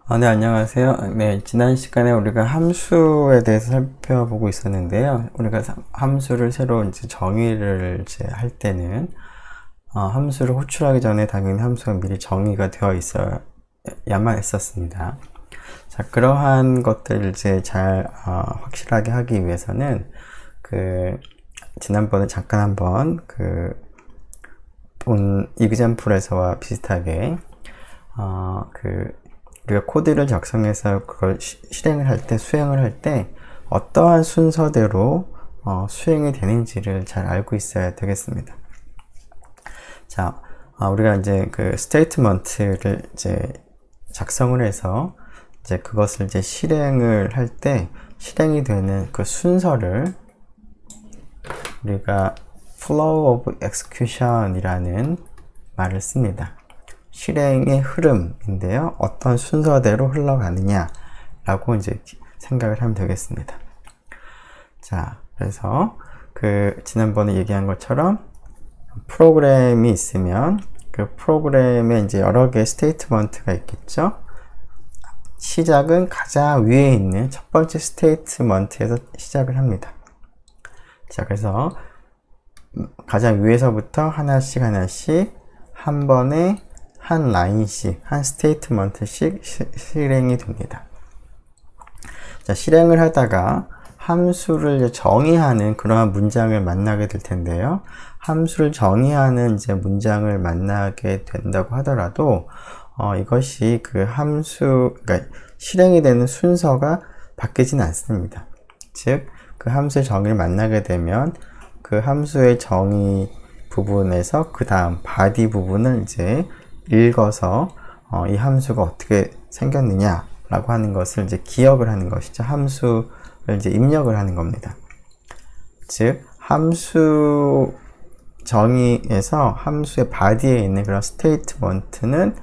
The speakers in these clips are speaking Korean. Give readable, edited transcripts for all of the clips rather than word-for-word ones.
네, 안녕하세요. 네, 지난 시간에 우리가 함수에 대해서 살펴보고 있었는데요. 우리가 함수를 새로 이제 정의를 이제 할 때는, 함수를 호출하기 전에 당연히 함수가 미리 정의가 되어 있어야만 했었습니다. 자, 그러한 것들을 이제 잘, 확실하게 하기 위해서는, 지난번에 잠깐 한번 본 이그젬플에서와 비슷하게, 우리가 코드를 작성해서 그걸 실행을 할 때, 수행을 할 때 어떠한 순서대로 수행이 되는지를 잘 알고 있어야 되겠습니다. 자, 우리가 이제 그 스테이트먼트를 이제 작성을 해서 이제 그것을 이제 실행을 할 때 실행이 되는 그 순서를 우리가 flow of execution 이라는 말을 씁니다. 실행의 흐름인데요. 어떤 순서대로 흘러가느냐 라고 이제 생각을 하면 되겠습니다. 자, 그래서 지난번에 얘기한 것처럼 프로그램이 있으면 그 프로그램에 이제 여러 개의 스테이트먼트가 있겠죠. 시작은 가장 위에 있는 첫 번째 스테이트먼트에서 시작을 합니다. 자, 그래서 가장 위에서부터 하나씩 한 번에 한 라인씩, 한 스테이트먼트씩 실행이 됩니다. 자, 실행을 하다가 함수를 정의하는 그러한 문장을 만나게 될 텐데요. 함수를 정의하는 이제 문장을 만나게 된다고 하더라도, 이것이 그러니까 실행이 되는 순서가 바뀌진 않습니다. 즉, 그 함수의 정의를 만나게 되면 그 함수의 정의 부분에서 그 다음 body 부분을 이제 읽어서 이 함수가 어떻게 생겼느냐 라고 하는 것을 이제 기억을 하는 것이죠. 함수를 이제 입력을 하는 겁니다. 즉 함수 정의에서 함수의 body에 있는 그런 스테이트먼트는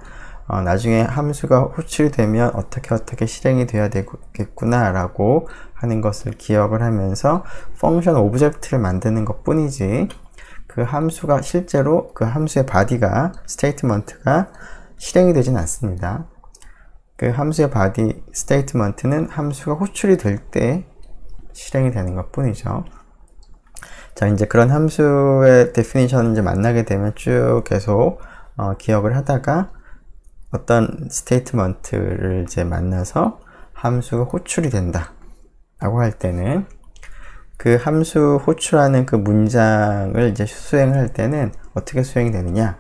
나중에 함수가 호출되면 어떻게 실행이 되어야 되겠구나 라고 하는 것을 기억을 하면서 펑션 오브젝트를 만드는 것 뿐이지 그 함수가 실제로 그 함수의 body가 스테이트먼트가 실행이 되진 않습니다. 그 함수의 body 스테이트먼트는 함수가 호출이 될 때 실행이 되는 것 뿐이죠. 자, 이제 그런 함수의 데피니션을 이제 만나게 되면 쭉 계속 기억을 하다가 어떤 스테이트먼트를 이제 만나서 함수가 호출이 된다 라고 할 때는 그 함수 호출하는 그 문장을 이제 수행을 할 때는 어떻게 수행이 되느냐?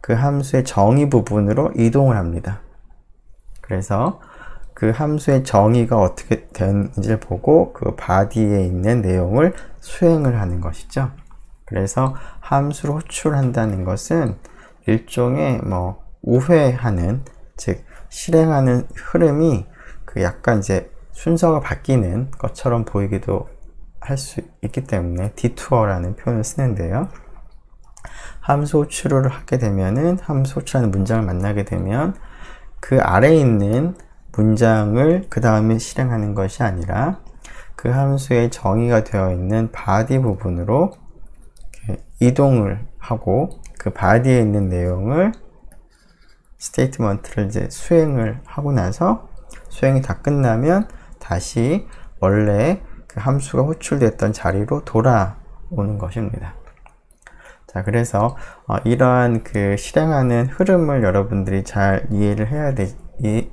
그 함수의 정의 부분으로 이동을 합니다. 그래서 그 함수의 정의가 어떻게 되는지를 보고 그 body에 있는 내용을 수행을 하는 것이죠. 그래서 함수를 호출한다는 것은 일종의 우회하는, 즉 실행하는 흐름이 약간 이제 순서가 바뀌는 것처럼 보이기도 할 수 있기 때문에 디투어라는 표현을 쓰는데요. 함수 호출을 하게 되면은 함수 호출하는 문장을 만나게 되면 그 아래에 있는 문장을 그 다음에 실행하는 것이 아니라 그 함수의 정의가 되어 있는 body 부분으로 이동을 하고 그 body에 있는 내용을 스테이트먼트를 이제 수행을 하고 나서 수행이 다 끝나면 다시 원래 그 함수가 호출됐던 자리로 돌아오는 것입니다. 자, 그래서 이러한 그 실행하는 흐름을 여러분들이 잘 이해를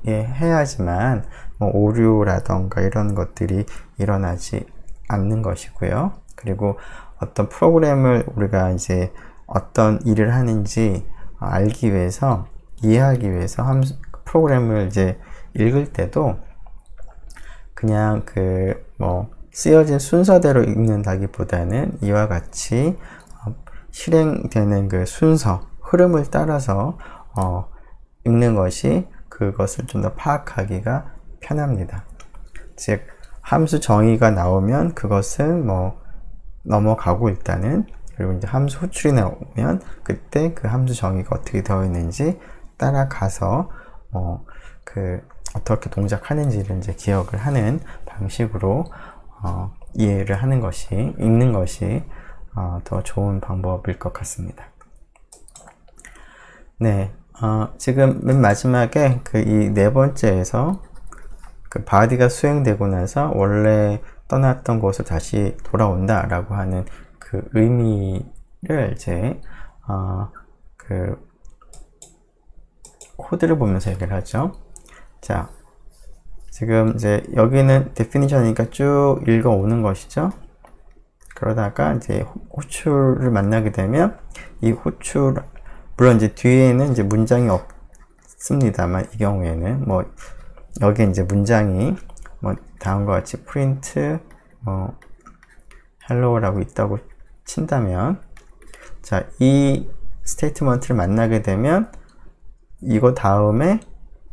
해야지만 오류라던가 이런 것들이 일어나지 않는 것이고요. 그리고 어떤 프로그램을 우리가 이제 어떤 일을 하는지 알기 위해서, 이해하기 위해서 프로그램을 이제 읽을 때도 그냥 쓰여진 순서대로 읽는다기보다는 이와 같이 실행되는 그 순서, 흐름을 따라서 읽는 것이 그것을 좀 더 파악하기가 편합니다. 즉, 함수 정의가 나오면 그것은 넘어가고 일단은, 그리고 이제 함수 호출이 나오면 그때 그 함수 정의가 어떻게 되어 있는지 따라가서 어떻게 동작하는지를 이제 기억을 하는 방식으로 이해를 하는 것이, 읽는 것이 더 좋은 방법일 것 같습니다. 네, 지금 맨 마지막에 그 이 네 번째에서 그 body가 수행되고 나서 원래 떠났던 곳으로 다시 돌아온다 라고 하는 그 의미를 이제 그 코드를 보면서 얘기를 하죠. 자, 지금 이제 여기는 definition이니까 쭉 읽어오는 것이죠. 그러다가 이제 호출을 만나게 되면 이 호출, 물론 이제 뒤에는 이제 문장이 없습니다만 이 경우에는 뭐 여기 이제 문장이 뭐 다음과 같이 print hello라고 있다고 친다면, 자, 이 스테이트먼트를 만나게 되면 이거 다음에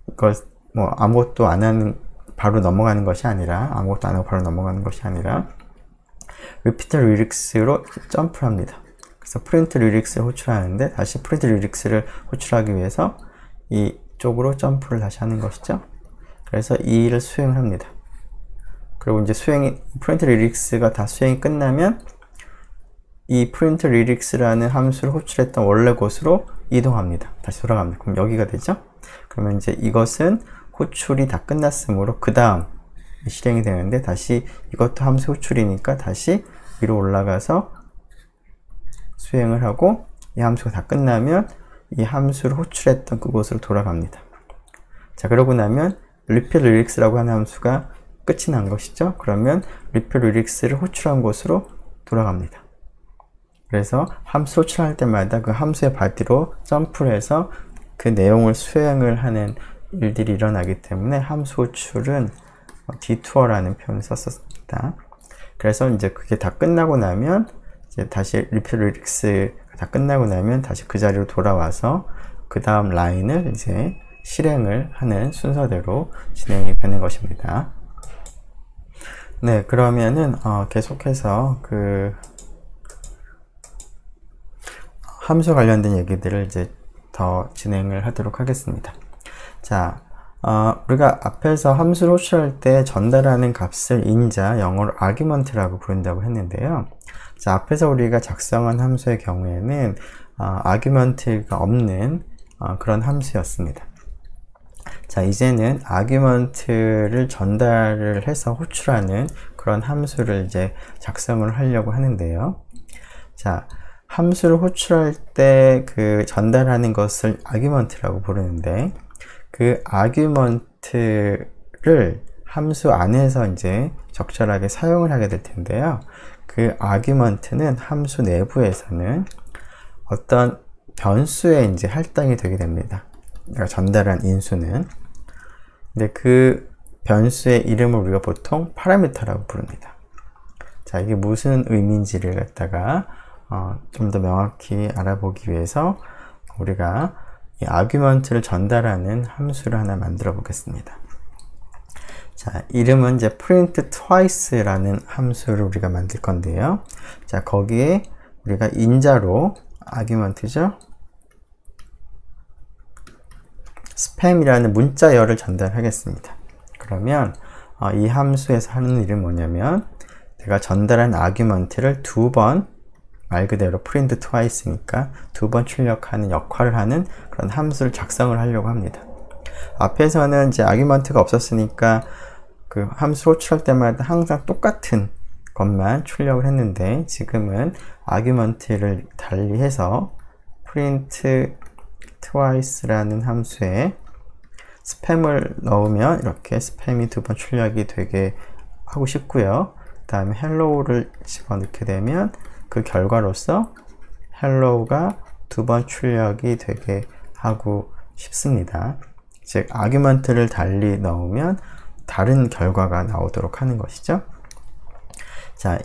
이걸 뭐 아무것도 안 하는, 바로 넘어가는 것이 아니라, 아무것도 안 하고 바로 넘어가는 것이 아니라 repeat lyrics로 점프를 합니다. 그래서 print lyrics를 호출하는데, 다시 print lyrics를 호출하기 위해서 이쪽으로 점프를 다시 하는 것이죠. 그래서 이 일을 수행을 합니다. 그리고 이제 print lyrics가 다 수행이 끝나면 이 print lyrics라는 함수를 호출했던 원래 곳으로 이동합니다. 다시 돌아갑니다. 그럼 여기가 되죠? 그러면 이제 이것은 호출이 다 끝났으므로 그 다음 실행이 되는데, 다시 이것도 함수 호출이니까 다시 위로 올라가서 수행을 하고, 이 함수가 다 끝나면 이 함수를 호출했던 그곳으로 돌아갑니다. 자, 그러고 나면 repeat lyrics라고 하는 함수가 끝이 난 것이죠. 그러면 repeat lyrics를 호출한 곳으로 돌아갑니다. 그래서 함수 호출할 때마다 그 함수의 바디로 점프를 해서 그 내용을 수행을 하는 일들이 일어나기 때문에 함수 호출은 detour라는 표현을 썼습니다. 그래서 이제 그게 다 끝나고 나면 이제 다시 repeat lyrics가 다 끝나고 나면 다시 그 자리로 돌아와서 그 다음 라인을 이제 실행을 하는 순서대로 진행이 되는 것입니다. 네, 그러면은 계속해서 그 함수 관련된 얘기들을 이제 더 진행을 하도록 하겠습니다. 자, 우리가 앞에서 함수를 호출할 때 전달하는 값을 인자, 영어로 argument라고 부른다고 했는데요. 자, 앞에서 우리가 작성한 함수의 경우에는 argument가 없는 그런 함수였습니다. 자, 이제는 argument를 전달을 해서 호출하는 그런 함수를 이제 작성을 하려고 하는데요. 자, 함수를 호출할 때 그 전달하는 것을 argument라고 부르는데, 그 argument를 함수 안에서 이제 적절하게 사용을 하게 될 텐데요. 그 argument는 함수 내부에서는 어떤 변수에 이제 할당이 되게 됩니다. 내가 전달한 인수는. 근데 그 변수의 이름을 우리가 보통 파라미터라고 부릅니다. 자, 이게 무슨 의미인지를 갖다가 좀 더 명확히 알아보기 위해서 우리가 이 argument를 전달하는 함수를 하나 만들어 보겠습니다. 자, 이름은 이제 print twice라는 함수를 우리가 만들 건데요. 자, 거기에 우리가 인자로 argument죠. spam이라는 문자열을 전달하겠습니다. 그러면 이 함수에서 하는 일은 뭐냐면, 내가 전달한 argument를 두 번, 말 그대로 print twice니까 두 번 출력하는 역할을 하는 그런 함수를 작성을 하려고 합니다. 앞에서는 이제 argument가 없었으니까 그 함수 호출할 때마다 항상 똑같은 것만 출력을 했는데, 지금은 argument를 달리해서 print twice라는 함수에 스팸을 넣으면 이렇게 스팸이 두 번 출력이 되게 하고 싶고요. 그 다음에 hello를 집어넣게 되면 그 결과로서 hello가 두 번 출력이 되게 하고 싶습니다. 즉, argument를 달리 넣으면 다른 결과가 나오도록 하는 것이죠. 자,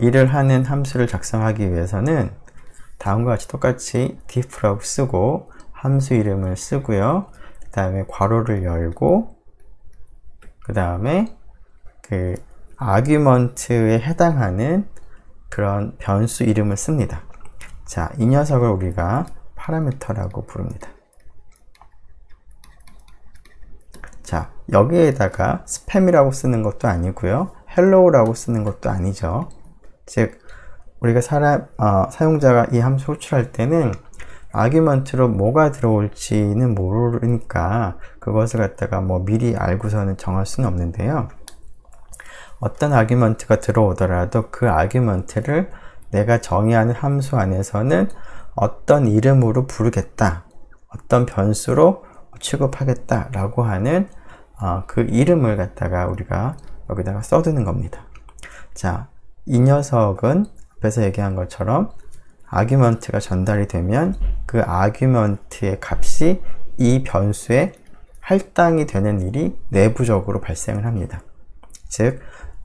일을 하는 함수를 작성하기 위해서는 다음과 같이 똑같이 diff라고 쓰고 함수 이름을 쓰고요. 그 다음에 괄호를 열고, 그 다음에 그 argument에 해당하는 그런 변수 이름을 씁니다. 자, 이 녀석을 우리가 파라미터라고 부릅니다. 자, 여기에다가 스팸이라고 쓰는 것도 아니고요, hello라고 쓰는 것도 아니죠. 즉, 우리가 사용자가 이 함수 호출할 때는 아규먼트로 뭐가 들어올지는 모르니까 그것을 갖다가 뭐 미리 알고서는 정할 수는 없는데요. 어떤 아규먼트가 들어오더라도 그 아규먼트를 내가 정의하는 함수 안에서는 어떤 이름으로 부르겠다, 어떤 변수로 취급하겠다 라고 하는 그 이름을 갖다가 우리가 여기다가 써두는 겁니다. 자, 이 녀석은 앞에서 얘기한 것처럼 아규먼트가 전달이 되면 그 아규먼트의 값이 이 변수에 할당이 되는 일이 내부적으로 발생을 합니다. 즉,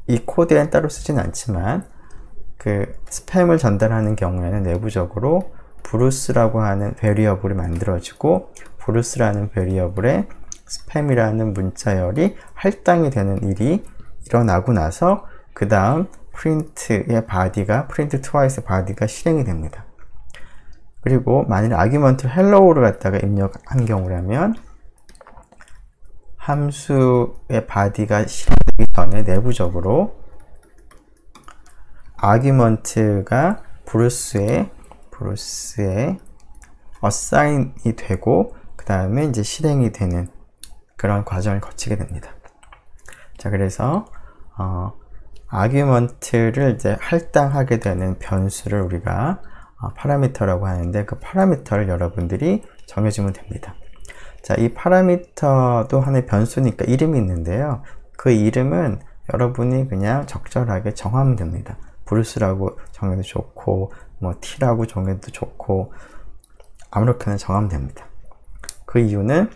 이 코드에는 따로 쓰진 않지만 그 스팸을 전달하는 경우에는 내부적으로 브루스라고 하는 베리어블이 만들어지고 브루스라는 베리어블에 스팸이라는 문자열이 할당이 되는 일이 일어나고 나서 그 다음 프린트의 바디가 프린트 트와이스 바디가 실행이 됩니다. 그리고 만일 아규먼트 헬로우를 갖다가 입력한 경우라면 함수의 바디가 실행되기 전에 내부적으로 아규먼트가 브루스에 어사인이 되고 그 다음에 이제 실행이 되는 그런 과정을 거치게 됩니다. 자, 그래서 아규먼트를 이제 할당하게 되는 변수를 우리가 파라미터라고 하는데 그 파라미터를 여러분들이 정해주면 됩니다. 자, 이 파라미터도 하나의 변수니까 이름이 있는데요. 그 이름은 여러분이 그냥 적절하게 정하면 됩니다. 브루스라고 정해도 좋고 뭐 t라고 정해도 좋고 아무렇게나 정하면 됩니다. 그 이유는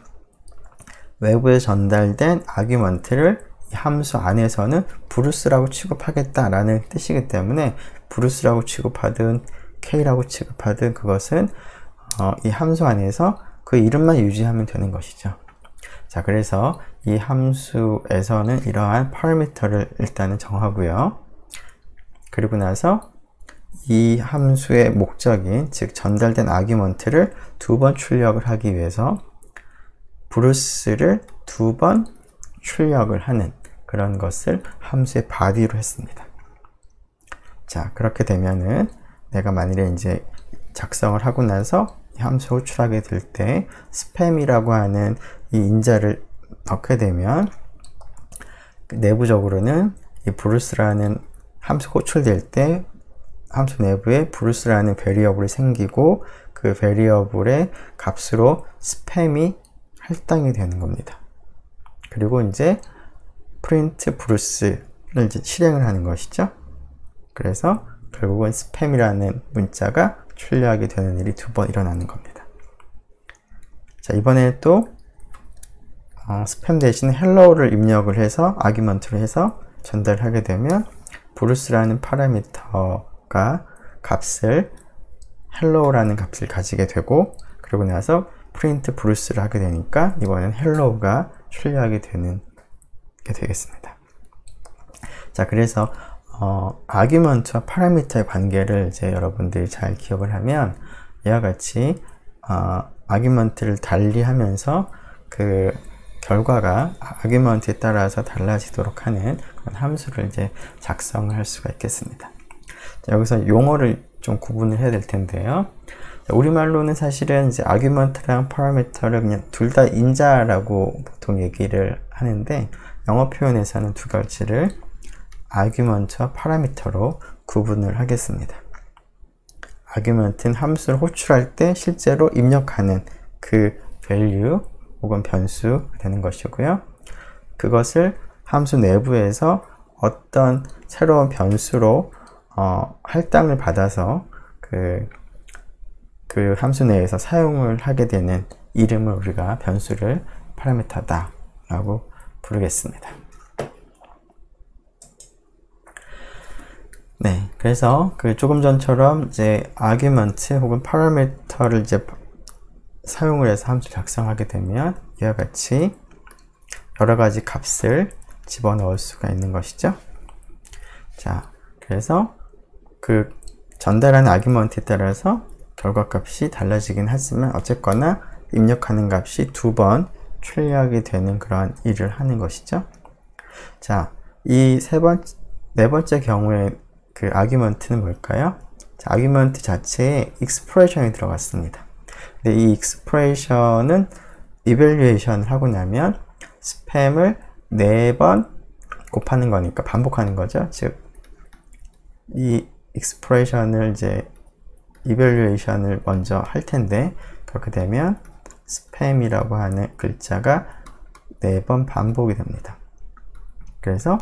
외부에 전달된 아규먼트를 이 함수 안에서는 브루스라고 취급하겠다라는 뜻이기 때문에 브루스라고 취급하든 k라고 취급하든 그것은 이 함수 안에서 그 이름만 유지하면 되는 것이죠. 자, 그래서 이 함수에서는 이러한 파라미터를 일단은 정하고요. 그리고 나서 이 함수의 목적인 즉 전달된 아규먼트를 2번 출력을 하기 위해서 브루스를 2번 출력을 하는 그런 것을 함수의 바디로 했습니다. 자, 그렇게 되면은 내가 만일에 이제 작성을 하고 나서 이 함수 호출하게 될 때 스팸이라고 하는 이 인자를 넣게 되면 내부적으로는 이 브루스라는 함수 호출될 때 함수 내부에 브루스라는 베리어블이 생기고 그 베리어블의 값으로 스팸이 할당이 되는 겁니다. 그리고 이제 프린트 브루스를 이제 실행을 하는 것이죠. 그래서 결국은 스팸이라는 문자가 출력하게 되는 일이 2번 일어나는 겁니다. 자, 이번에 또 스팸 대신 헬로우를 입력을 해서 아규먼트로 해서 전달하게 되면 브루스라는 파라미터가 값을 헬로우라는 값을 가지게 되고 그러고 나서 프린트 브루스를 하게 되니까 이번엔 헬로우가 출력하게 되는 게 되겠습니다. 자, 그래서 아규먼트와 파라미터의 관계를 이제 여러분들이 잘 기억을 하면 이와 같이 아규먼트를 달리하면서 그 결과가 아규먼트에 따라서 달라지도록 하는 그런 함수를 이제 작성을 할 수가 있겠습니다. 자, 여기서 용어를 좀 구분을 해야 될 텐데요. 자, 우리말로는 사실은 이제 아규먼트랑 파라미터를 그냥 둘 다 인자라고 보통 얘기를 하는데 영어 표현에서는 두 가지를 아규먼트와 파라미터로 구분을 하겠습니다. 아규먼트는 함수를 호출할 때 실제로 입력하는 그 value 혹은 변수가 되는 것이고요. 그것을 함수 내부에서 어떤 새로운 변수로 할당을 받아서 그 함수 내에서 사용을 하게 되는 이름을 우리가 변수를 파라미터다 라고 부르겠습니다. 네, 그래서 그 조금 전처럼 이제 아규먼트 혹은 파라미터를 이제 사용을 해서 함수 작성하게 되면 이와 같이 여러 가지 값을 집어넣을 수가 있는 것이죠. 자, 그래서 그 전달하는 아규먼트에 따라서 결과값이 달라지긴 하지만 어쨌거나 입력하는 값이 2번 출력이 되는 그런 일을 하는 것이죠. 자, 이 네 번째 경우에 그 아규먼트는 뭘까요? 자, 아규먼트 자체에 expression이 들어갔습니다. 근데 이 expression은 evaluation을 하고 나면 스팸을 4번 곱하는 거니까 반복하는 거죠. 즉, 이 expression을 이제 evaluation을 먼저 할 텐데, 그렇게 되면 스팸이라고 하는 글자가 4번 반복이 됩니다. 그래서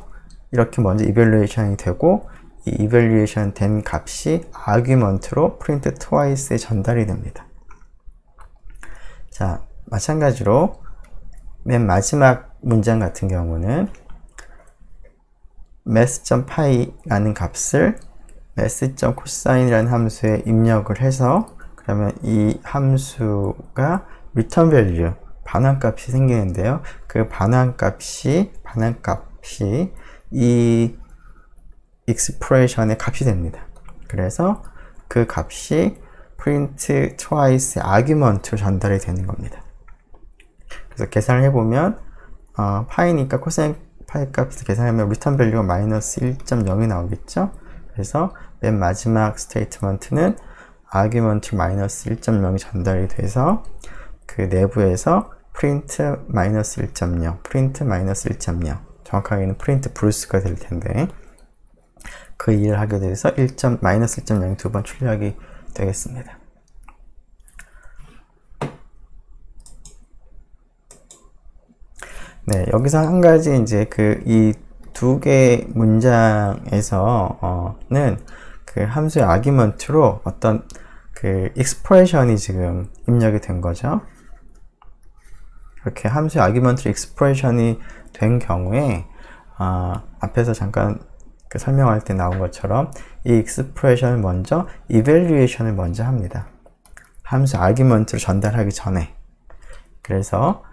이렇게 먼저 evaluation이 되고, 이 evaluation 된 값이 argument로 print twice에 전달이 됩니다. 자, 마찬가지로 맨 마지막 문장 같은 경우는 math.py라는 값을 math.cosine이라는 함수에 입력을 해서, 그러면 이 함수가 return value, 반환값이 생기는데요. 그 반환값이 이 expression의 값이 됩니다. 그래서 그 값이 print twice argument로 전달이 되는 겁니다. 그래서 계산을 해보면 파이니까 코사인 파이 값을 계산하면 return value가 마이너스 1.0이 나오겠죠. 그래서 맨 마지막 스테이트먼트는 argument 마이너스 1.0이 전달이 돼서 그 내부에서 print 마이너스 1.0, print 마이너스 1.0, 정확하게는 print 브루스가 될 텐데, 그 일을 하게 돼서 마이너스 1.0이 2번 출력이 되겠습니다. 네, 여기서 한 가지 이제 이 2개 문장에서는 그 함수의 아규먼트로 어떤 그 expression이 지금 입력이 된 거죠. 이렇게 함수의 아규먼트로 expression이 된 경우에 앞에서 잠깐 설명할 때 나온 것처럼 이 expression을 먼저 evaluation을 먼저 합니다. 함수 아규먼트로 전달하기 전에. 그래서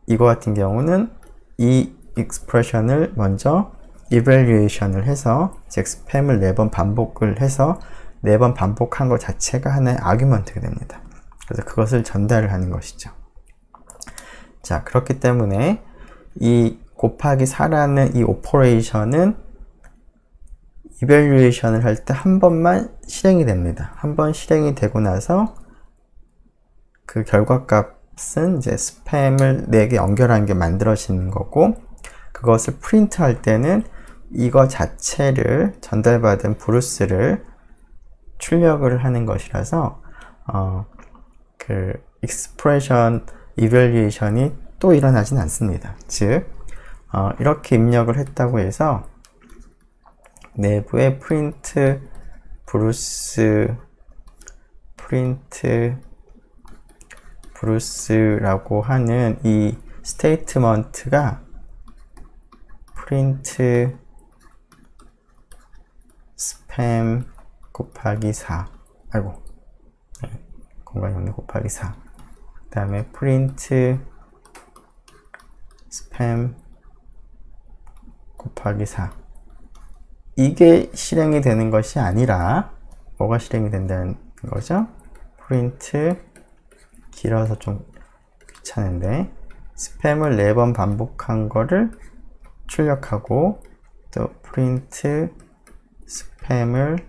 이거 같은 경우는 이 expression을 먼저 evaluation을 해서, 즉 스팸을 4번 반복을 해서 4번 반복한 것 자체가 하나의 아규먼트가 됩니다. 그래서 그것을 전달을 하는 것이죠. 자, 그렇기 때문에 이 곱하기 4라는 이 오퍼레이션은 evaluation을 할 때 한 번만 실행이 됩니다. 한 번 실행이 되고 나서 그 결과값은 이제 스팸을 4개 연결한 게 만들어지는 거고, 그것을 프린트 할 때는 이거 자체를 전달받은 브루스를 출력을 하는 것이라서 그 expression evaluation이 또 일어나진 않습니다. 즉 이렇게 입력을 했다고 해서 내부에 print 브루스라고 하는 이 스테이트먼트가 print 스팸 곱하기 4, 공간이 없네, 곱하기 4, 그 다음에 print 스팸 곱하기 4, 이게 실행이 되는 것이 아니라 뭐가 실행이 된다는 거죠? print, 길어서 좀 귀찮은데, 스팸을 4번 반복한 거를 출력하고, 또 print 스팸을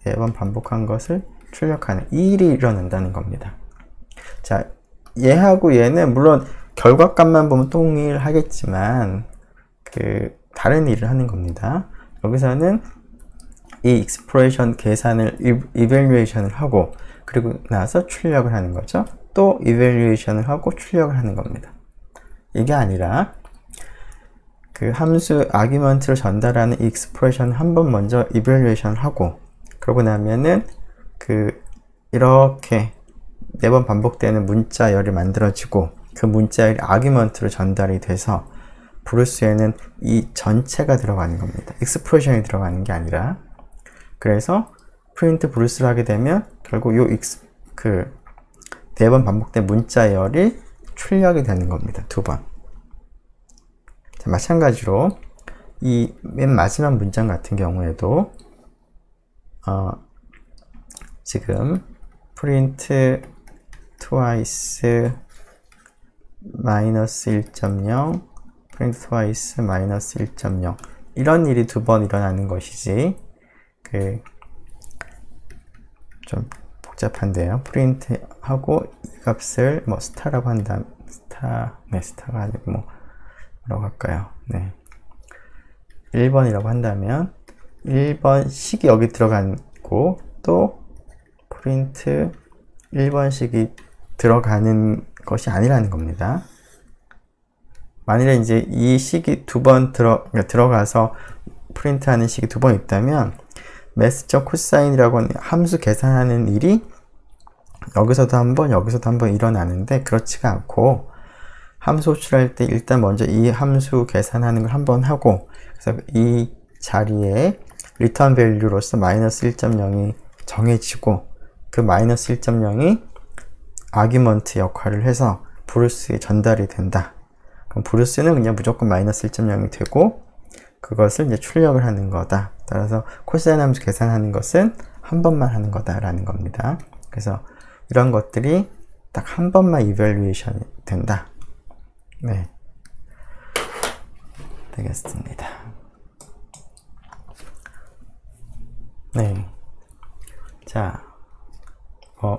4번 반복한 것을 출력하는 이 일이 일어난다는 겁니다. 자, 얘하고 얘는 물론 결과값만 보면 동일하겠지만 다른 일을 하는 겁니다. 여기서는 이 expression 계산을 evaluation을 하고, 그리고 나서 출력을 하는 거죠. 또 evaluation을 하고 출력을 하는 겁니다. 이게 아니라 그 함수 아규먼트를 전달하는 expression 한 번 먼저 evaluation을 하고, 그러고 나면은 이렇게 4번 반복되는 문자열이 만들어지고, 그 문자열이 아규먼트로 전달이 돼서 브루스에는 이 전체가 들어가는 겁니다. expression이 들어가는 게 아니라. 그래서 print 브루스를 하게 되면 결국 4번 반복된 문자열이 출력이 되는 겁니다. 2번. 자, 마찬가지로 이 맨 마지막 문장 같은 경우에도 지금 print twice 마이너스 1.0, print twice 마이너스 1.0, 이런 일이 2번 일어나는 것이지, 좀 복잡한데요. print 하고 이 값을 뭐 스타라고 한다면 스타가 아니고 뭐라고 할까요? 1번이라고 한다면 1번씩이 여기 들어가고 또 프린트 1번씩이 들어가는 것이 아니라는 겁니다. 만일에 이제 이 식이 두 번 들어가서 프린트하는 식이 두 번 있다면 매스적 코사인이라고 하는 함수 계산하는 일이 여기서도 한번 여기서도 한번 일어나는데, 그렇지가 않고 함수 호출할 때 일단 먼저 이 함수 계산하는 걸 한번 하고, 그래서 이 자리에 리턴 밸류로서 마이너스 1.0이 정해지고 그 마이너스 1.0이 아규먼트 역할을 해서 브루스에 전달이 된다. 그럼 브루스는 그냥 무조건 마이너스 1.0이 되고 그것을 이제 출력을 하는 거다. 따라서 코사인 함수 계산하는 것은 한 번만 하는 거다라는 겁니다. 그래서 이런 것들이 딱 한 번만 이밸루에이션이 된다. 네, 되겠습니다. 네, 자,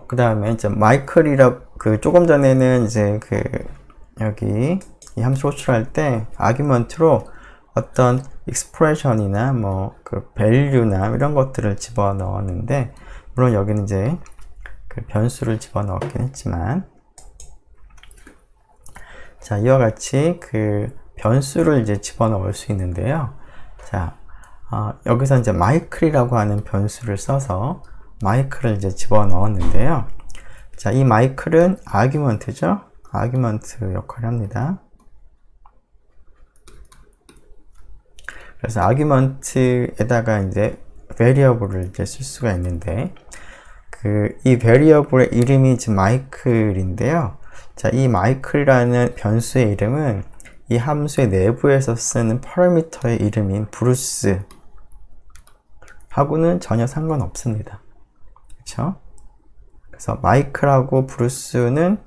그 다음에 이제 마이클이라 조금 전에는 이제 여기 이 함수 호출할 때 아규먼트로 어떤 익스프레션이나 밸류나 이런 것들을 집어 넣었는데, 물론 여기는 이제 변수를 집어 넣었긴 했지만, 자, 이와 같이 변수를 이제 집어 넣을 수 있는데요. 자, 여기서 이제 마이클이라고 하는 변수를 써서 마이클을 이제 집어 넣었는데요. 자, 이 마이클은 아규먼트죠. 아규먼트 역할을 합니다. 그래서 아규먼트에다가 이제 베리어블을 이제 쓸 수가 있는데, 이 베리어블의 이름이 지금 마이클인데요. 자, 이 마이클이라는 변수의 이름은 이 함수의 내부에서 쓰는 파라미터의 이름인 브루스 하고는 전혀 상관없습니다. 그렇죠? 그래서 마이클하고 브루스는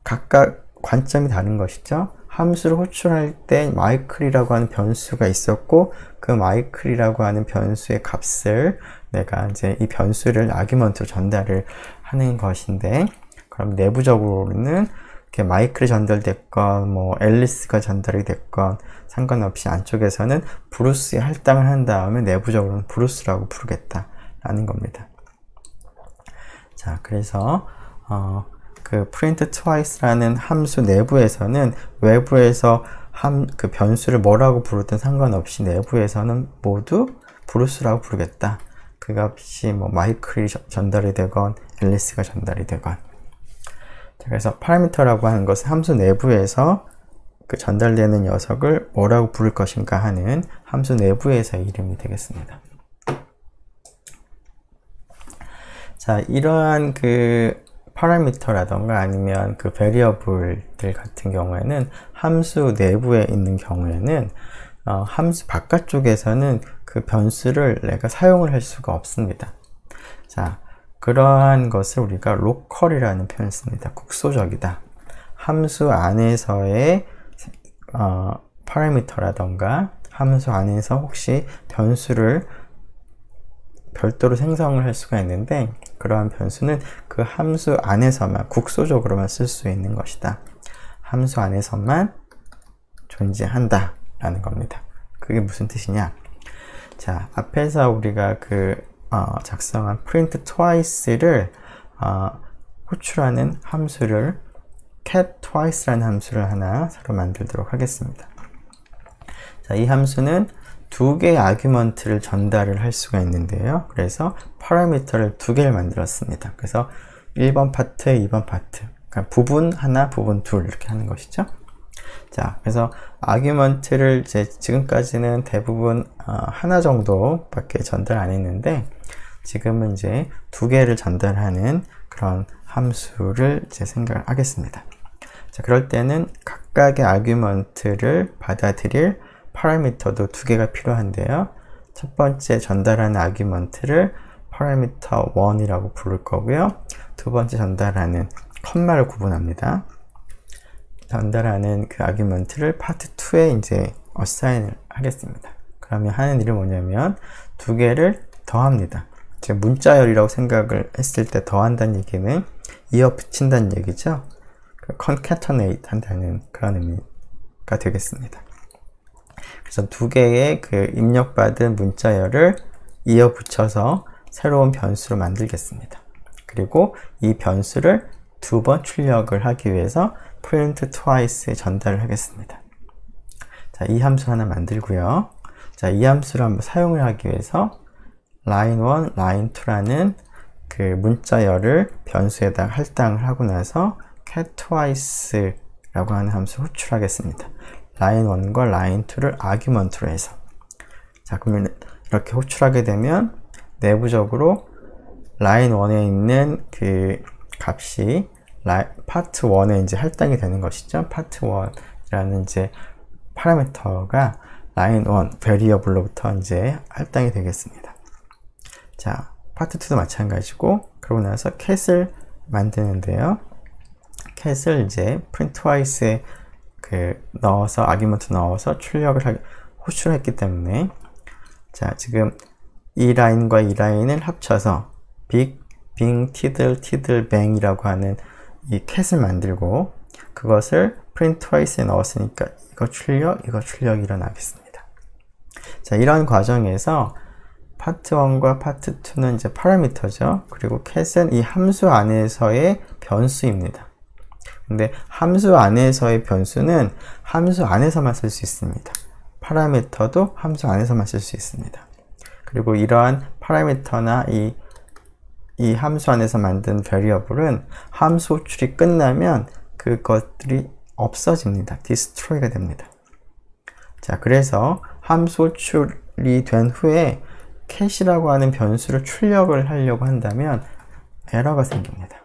각각 관점이 다른 것이죠. 함수를 호출할 때 마이클이라고 하는 변수가 있었고, 그 마이클이라고 하는 변수의 값을 내가 이제 이 변수를 아규먼트로 전달을 하는 것인데, 그럼 내부적으로는 이렇게 마이클이 전달됐건 앨리스가 전달이 됐건 상관없이 안쪽에서는 브루스에 할당을 한 다음에 내부적으로는 브루스라고 부르겠다라는 겁니다. 자, 그래서 print twice라는 함수 내부에서는 외부에서 변수를 뭐라고 부르든 상관없이 내부에서는 모두 브루스라고 부르겠다. 그 값이 마이클이 전달이 되건 앨리스가 전달이 되건. 자, 그래서 파라미터라고 하는 것은 함수 내부에서 전달되는 녀석을 뭐라고 부를 것인가 하는 함수 내부에서의 이름이 되겠습니다. 자, 이러한 파라미터라던가 아니면 베리어블들 같은 경우에는 함수 내부에 있는 경우에는 함수 바깥쪽에서는 그 변수를 내가 사용을 할 수가 없습니다. 자, 그러한 것을 우리가 로컬이라는 표현을 씁니다. 국소적이다. 함수 안에서의 파라미터라던가 함수 안에서 혹시 변수를 별도로 생성을 할 수가 있는데, 그러한 변수는 그 함수 안에서만 국소적으로만 쓸 수 있는 것이다. 함수 안에서만 존재한다 라는 겁니다. 그게 무슨 뜻이냐? 자, 앞에서 우리가 작성한 print twice를 호출하는 함수를 cat twice라는 함수를 하나 새로 만들도록 하겠습니다. 자, 이 함수는 두 개의 아규먼트를 전달을 할 수가 있는데요. 그래서 파라미터를 두 개를 만들었습니다. 그래서 1번 파트, 2번 파트. 그러니까 부분 하나, 부분 둘 이렇게 하는 것이죠. 자, 그래서 아규먼트를 지금까지는 대부분 하나 정도밖에 전달 안 했는데, 지금은 이제 두 개를 전달하는 그런 함수를 생각을 하겠습니다. 자, 그럴 때는 각각의 아규먼트를 받아들일 파라미터도 두 개가 필요한데요. 첫 번째 전달하는 아규먼트를 파라미터 1이라고 부를 거고요. 두 번째 전달하는 컴마를 구분합니다. 전달하는 그 아규먼트를 파트 2에 이제 어사인을 하겠습니다. 그러면 하는 일이 뭐냐면 두 개를 더합니다. 문자열이라고 생각을 했을 때 더한다는 얘기는 이어 붙인다는 얘기죠. concatenate 한다는 그런 의미가 되겠습니다. 그래서 두 개의 그 입력받은 문자열을 이어 붙여서 새로운 변수로 만들겠습니다. 그리고 이 변수를 두 번 출력을 하기 위해서 print twice에 전달을 하겠습니다. 자, 이 함수 하나 만들고요. 자, 이 함수를 한번 사용을 하기 위해서 line1, line2라는 그 문자열을 변수에다가 할당을 하고 나서 cat twice라고 하는 함수를 호출하겠습니다. line1과 line2를 아규먼트로 해서. 자, 그러면 이렇게 호출하게 되면 내부적으로 line1에 있는 그 값이 파트 1에 이제 할당이 되는 것이죠. 파트 1이라는 이제 파라미터가 line1 베리어블로부터 이제 할당이 되겠습니다. 자, 파트 2도 마찬가지고, 그러고 나서 cat을 만드는데요. cat을 이제 print twice에 그 넣어서 아규먼트 넣어서 호출했기 때문에, 자, 지금 이 라인과 이 라인을 합쳐서 big, bing, tiddle, tiddle, bang이라고 하는 이 cat을 만들고, 그것을 print twice에 넣었으니까 이거 출력이 일어나겠습니다. 자, 이런 과정에서 파트 1과 파트 2는 이제 파라미터죠. 그리고 cat은 이 함수 안에서의 변수입니다. 근데 함수 안에서의 변수는 함수 안에서만 쓸 수 있습니다. 파라미터도 함수 안에서만 쓸 수 있습니다. 그리고 이러한 파라미터나 이 함수 안에서 만든 베리어블은 함수 호출이 끝나면 그것들이 없어집니다. destroy가 됩니다. 자, 그래서 함수 호출이 된 후에 cat이라고 하는 변수를 출력을 하려고 한다면 에러가 생깁니다.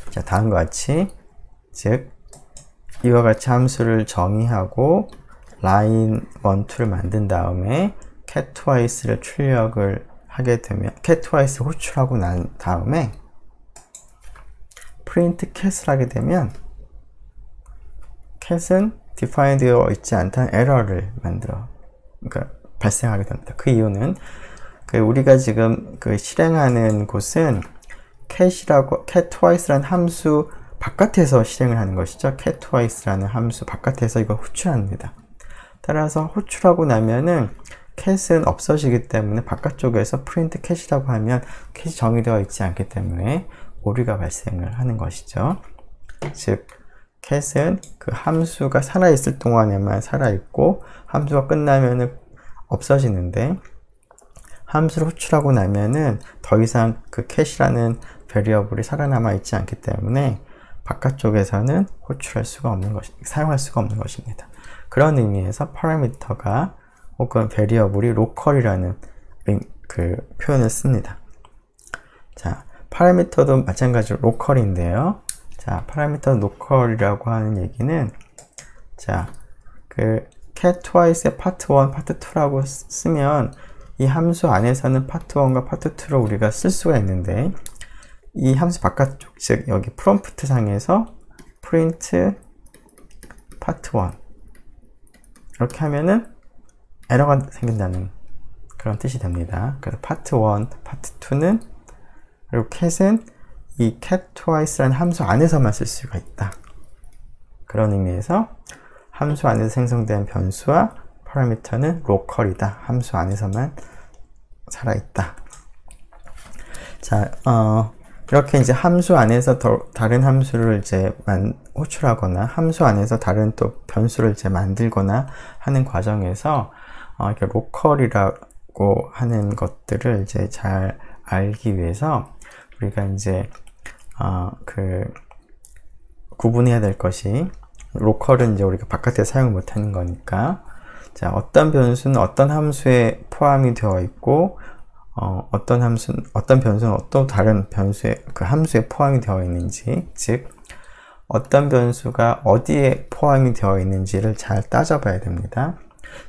자, 다음과 같이, 즉 이와 같이 함수를 정의하고 line 1, 2를 만든 다음에 cat twice를 출력을 하게 되면, cat twice 호출하고 난 다음에 print cat을 하게 되면 cat은 define 되어 있지 않다는 에러를 그러니까 발생하게 됩니다. 그 이유는 우리가 지금 실행하는 곳은 cat twice라는 함수 바깥에서 실행을 하는 것이죠. cat twice라는 함수 바깥에서 이걸 호출합니다. 따라서 호출하고 나면은 cat은 없어지기 때문에 바깥쪽에서 print cat이라고 하면 cat이 정의되어 있지 않기 때문에 오류가 발생을 하는 것이죠. 즉 cat은 그 함수가 살아있을 동안에만 살아있고 함수가 끝나면은 없어지는데, 함수를 호출하고 나면은 더 이상 그 cat이라는 베리어블이 살아남아 있지 않기 때문에 바깥쪽에서는 사용할 수가 없는 것입니다. 그런 의미에서 파라미터가 혹은 베리어블이 로컬이라는 그 표현을 씁니다. 자, 파라미터도 마찬가지로 로컬인데요. 자, 파라미터 로컬이라고 하는 얘기는, 자, cat twice의 파트 1, 파트 2라고 쓰면 이 함수 안에서는 파트 1과 파트 2를 우리가 쓸 수가 있는데, 이 함수 바깥쪽, 즉 여기 프롬프트 상에서 print 파트 1 이렇게 하면은 에러가 생긴다는 그런 뜻이 됩니다. 그래서 파트 1, 파트 2는, 그리고 cat은 이 cat twice라는 함수 안에서만 쓸 수가 있다. 그런 의미에서 함수 안에서 생성된 변수와 파라미터는 로컬이다. 함수 안에서만 살아있다. 자, 이렇게 이제 함수 안에서 다른 함수를 이제 호출하거나 함수 안에서 다른 또 변수를 이제 만들거나 하는 과정에서 이렇게 로컬이라고 하는 것들을 이제 잘 알기 위해서 우리가 이제 구분해야 될 것이, 로컬은 이제 우리가 바깥에 사용을 못하는 거니까, 자, 어떤 변수는 어떤 함수에 포함이 되어 있고, 어떤 변수는 어떤 다른 변수에, 그 함수에 포함이 되어 있는지, 즉, 어떤 변수가 어디에 포함이 되어 있는지를 잘 따져봐야 됩니다.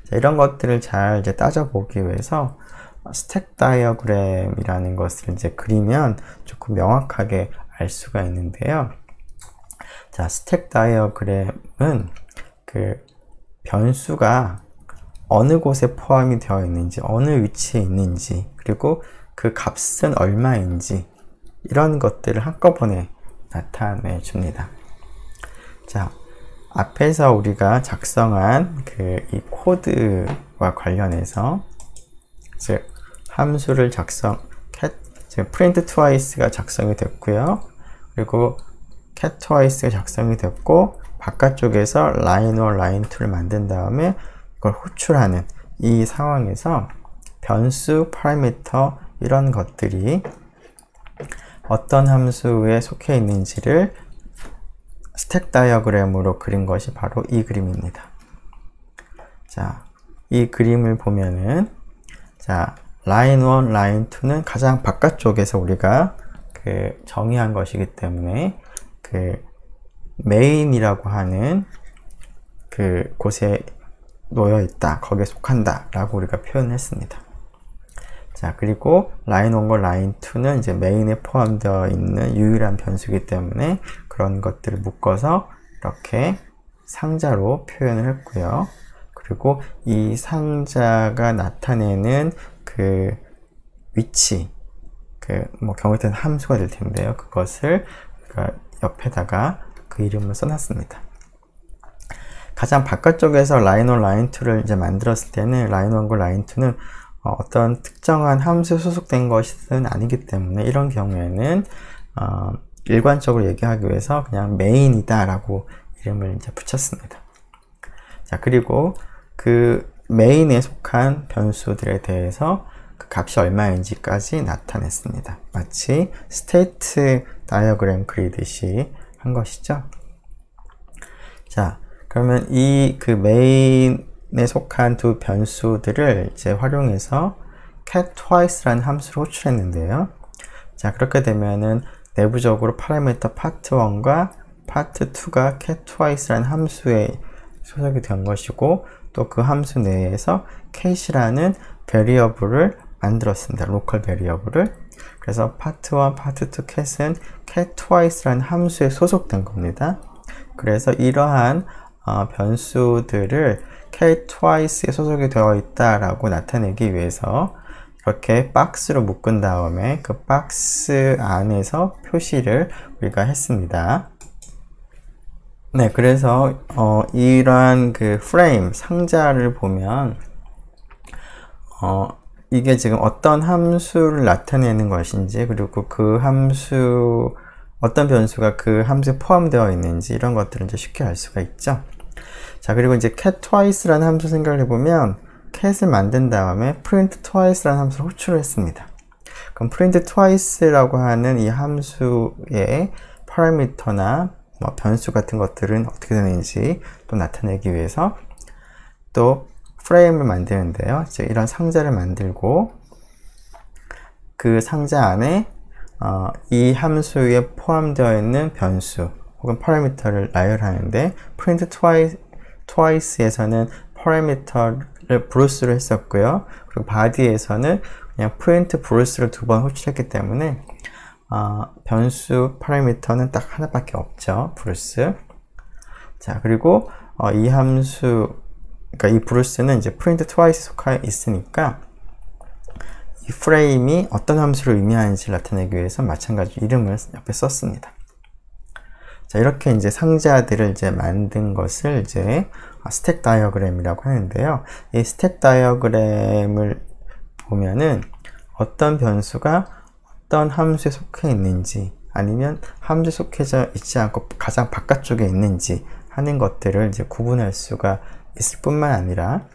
자, 이런 것들을 잘 이제 따져보기 위해서 스택 다이어그램이라는 것을 이제 그리면 조금 명확하게 알 수가 있는데요. 자, 스택 다이어그램은 그 변수가 어느 곳에 포함이 되어 있는지, 어느 위치에 있는지, 그리고 그 값은 얼마인지, 이런 것들을 한꺼번에 나타내 줍니다. 자, 앞에서 우리가 작성한 이 코드와 관련해서 즉 함수를 print twice가 작성이 됐고요. 그리고 cat twice가 작성이 됐고, 바깥쪽에서 line 1, line 2를 만든 다음에 이걸 호출하는 이 상황에서 변수, 파라미터 이런 것들이 어떤 함수에 속해 있는지를 스택 다이어그램으로 그린 것이 바로 이 그림입니다. 자, 이 그림을 보면은, 자, line 1, line 2는 가장 바깥쪽에서 우리가 정의한 것이기 때문에 메인이라고 하는 곳에 놓여 있다, 거기에 속한다 라고 우리가 표현했습니다. 자, 그리고 line 1과 line 2는 이제 메인에 포함되어 있는 유일한 변수이기 때문에 그런 것들을 묶어서 이렇게 상자로 표현을 했고요. 그리고 이 상자가 나타내는 위치, 경우에 따른 함수가 될 텐데요. 그것을 옆에다가 그 이름을 써놨습니다. 가장 바깥쪽에서 line 1, line 2를 이제 만들었을 때는 line 1과 line 2는 어떤 특정한 함수에 소속된 것은 아니기 때문에 이런 경우에는 일관적으로 얘기하기 위해서 그냥 메인이다 라고 이름을 이제 붙였습니다. 자, 그리고 그 메인에 속한 변수들에 대해서 그 값이 얼마인지까지 나타냈습니다. 마치 스테이트 다이어그램 그리듯이 한 것이죠. 자, 그러면 메인에 속한 두 변수들을 이제 활용해서 cat twice라는 함수를 호출했는데요. 자, 그렇게 되면은 내부적으로 파라미터 part 1과 part 2가 cat twice라는 함수에 소속이 된 것이고, 또 그 함수 내에서 cat이라는 베리어블을 만들었습니다. 로컬 베리어블을. 그래서 part 1, part 2 cat은 cat twice라는 함수에 소속된 겁니다. 그래서 이러한 변수들을 cat twice에 소속이 되어 있다라고 나타내기 위해서 이렇게 박스로 묶은 다음에 그 박스 안에서 표시를 우리가 했습니다. 네, 그래서 이러한 프레임, 상자를 보면 이게 지금 어떤 함수를 나타내는 것인지, 그리고 그 함수, 어떤 변수가 그 함수에 포함되어 있는지, 이런 것들을 이제 쉽게 알 수가 있죠. 자, 그리고 이제 cat twice라는 함수 생각을 해보면, cat을 만든 다음에 print twice라는 함수를 호출을 했습니다. 그럼 print twice라고 하는 이 함수의 파라미터나 변수 같은 것들은 어떻게 되는지 또 나타내기 위해서 또 프레임을 만드는데요. 즉 이런 상자를 만들고 그 상자 안에 이 함수에 포함되어 있는 변수 혹은 파라미터를 나열하는데, print twice에서는 파라미터를 브루스로 했었고요. 그리고 body에서는 그냥 print 브루스를 두 번 호출했기 때문에 변수 파라미터는 딱 하나밖에 없죠. 브루스. 자, 그리고 이 함수, 그러니까 이 브루스는 이제 print twice 속해 있으니까 이 프레임이 어떤 함수를 의미하는지 나타내기 위해서 마찬가지로 이름을 옆에 썼습니다. 자, 이렇게 이제 상자들을 이제 만든 것을 이제 스택 다이어그램이라고 하는데요. 이 스택 다이어그램을 보면은 어떤 변수가 어떤 함수에 속해 있는지, 아니면 함수에 속해져 있지 않고 가장 바깥쪽에 있는지 하는 것들을 이제 구분할 수가 있을 뿐만 아니라